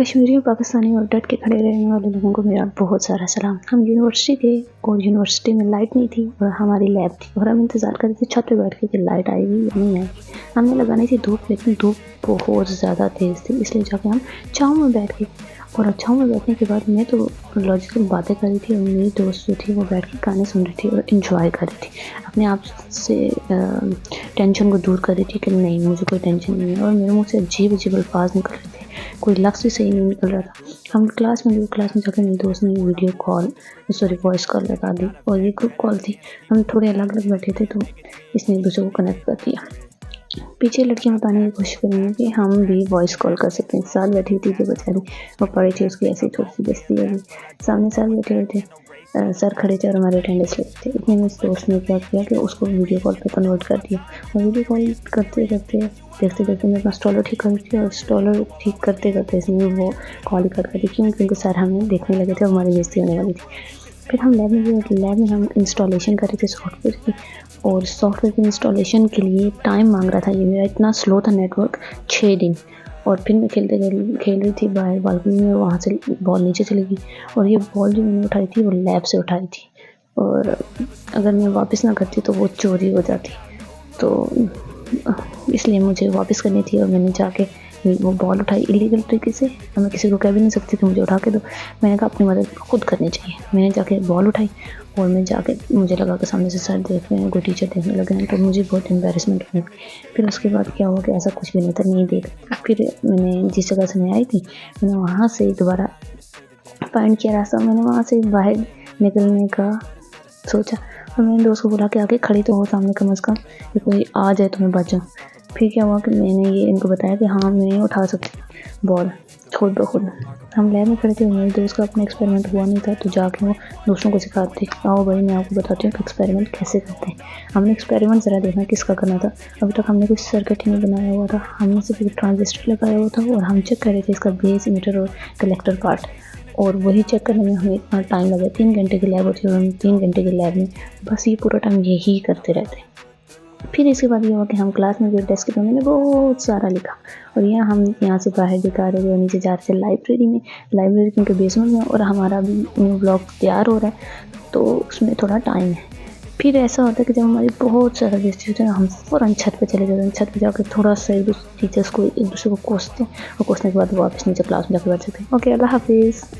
कश्मीरी और पाकिस्तानी और डट के खड़े रहने वाले लोगों को मेरा बहुत सारा सलाम। हम यूनिवर्सिटी थे और यूनिवर्सिटी में लाइट नहीं थी और हमारी लैब थी और हम इंतज़ार कर रहे थे छत पे बैठ के कि लाइट आएगी या नहीं आएगी। हमने लगानी थी धूप, लेकिन धूप बहुत ज़्यादा तेज़ थी, इसलिए जाके हम छाँव में बैठ गए। और छाँव में बैठने के बाद मैं तो लॉजिकल बातें कर रही थी और मेरी दोस्त जो थी वो बैठ के गाने सुन रही थी और इन्जॉय कर रही थी, अपने आप से टेंशन को दूर कर रही थी कि नहीं मुझे कोई टेंशन नहीं है। और मेरे मुँह से अजीब अजीब अल्फाज निकल रहे थे, कोई लफ्ज़ भी सही नहीं निकल रहा था। हम क्लास में जाकर मेरी दोस्त ने वॉइस कॉल लगा दी और ये ग्रुप कॉल थी। हम थोड़े अलग अलग बैठे थे तो इसने एक दूसरे को कनेक्ट कर दिया। पीछे लड़कियां बताने की कोशिश कर रही हैं कि हम भी वॉइस कॉल कर सकते हैं। साथ बैठी थी जो बेचारी वो पढ़ी थी, उसकी ऐसी थोड़ी सी बेइज्जती हो गई। सामने साथ बैठे हुए थे, सर खड़े थे और हमारे अटेंडेंस लेते थे। इतने में इस दोस्त ने क्या किया कि उसको वीडियो कॉल पे कन्वर्ट कर दिया और वीडियो कॉल करते करते देखते देखते मैं अपना स्टॉलर ठीक कर रही थी और स्टॉलर ठीक करते करते इसने वो कॉल ही कर दी, क्योंकि सर हमें देखने लगे थे और हमारी बेइज्जती होने वाली थी। फिर हम लैब में हम इंस्टॉलेशन कर रहे थे सॉफ्टवेयर की, और सॉफ्टवेयर की इंस्टॉलेशन के लिए टाइम मांग रहा था। ये मेरा इतना स्लो था नेटवर्क, 6 दिन। और फिर मैं खेल रही थी बाहर बालकनी में, वहाँ से बॉल नीचे चली गई और ये बॉल जो मैंने उठाई थी वो लैब से उठाई थी, और अगर मैं वापस ना करती तो वो चोरी हो जाती, तो इसलिए मुझे वापस करनी थी। और मैंने जाके वो बॉल उठाई इलीगल तरीके से, मैं किसी को कह भी नहीं सकती कि मुझे उठा के दो। मैंने कहा अपनी मदद खुद करनी चाहिए। मैंने जाके बॉल उठाई और मैं जाके मुझे लगा कि सामने से सर देख रहे हैं, कोई टीचर देखने लगे हैं, तो मुझे बहुत एम्बेरसमेंट होने लगी। फिर उसके बाद क्या हुआ कि ऐसा कुछ भी नहीं था, नहीं देख। फिर मैंने जिस जगह से मैं आई थी मैंने वहाँ से दोबारा फाइंड किया रास्ता, मैंने वहाँ से बाहर निकलने का सोचा और मैंने दोस्त को बुला के आके खड़ी तो हो सामने कम से कम कि कोई आ जाए तो मैं बच जाऊँ। फिर क्या हुआ कि मैंने ये इनको बताया कि हाँ मैं नहीं उठा सकती बॉल खुद ब खुद। हम लैब में खड़े थे और मेरे दोस्त का अपना एक्सपेरिमेंट हुआ नहीं था, तो जाके वो दूसरों को सिखाते। आओ भाई मैं आपको बताती हूँ कि एक्सपेरिमेंट कैसे करते हैं। हमने एक्सपेरिमेंट ज़रा देखना किसका करना था। अभी तक हमने कुछ सर्किट ही नहीं बनाया हुआ था, हमने सिर्फ एक ट्रांजिस्टर लगाया हुआ था और हम चेक कर रहे थे इसका बेस, इमीटर और कलेक्टर पार्ट, और वही चेक करने में हमें इतना टाइम लगा। 3 घंटे की लैब होती है और हम 3 घंटे की लैब में बस ये पूरा टाइम यही करते रहते। फिर इसके बाद ये हुआ कि हम क्लास में गए, डेस्क पे मैंने बहुत सारा लिखा और हम यहाँ से बाहर दिखा रहे थे और नीचे जा रहे थे लाइब्रेरी क्योंकि बेसमेंट में, और हमारा भी न्यू ब्लॉक तैयार हो रहा है तो उसमें थोड़ा टाइम है। फिर ऐसा होता है कि जब हमारी बहुत सारा बेइज्जती होता है हम फ़ौरन छत पे चले जाते हैं। छत पे जाकर थोड़ा सा एक दूसरे टीचर्स को एक दूसरे को कोसते हैं और कोसने के बाद वापस नीचे क्लास में जाकर बैठ सकते हैं। ओके, अल्लाह हाफिज़।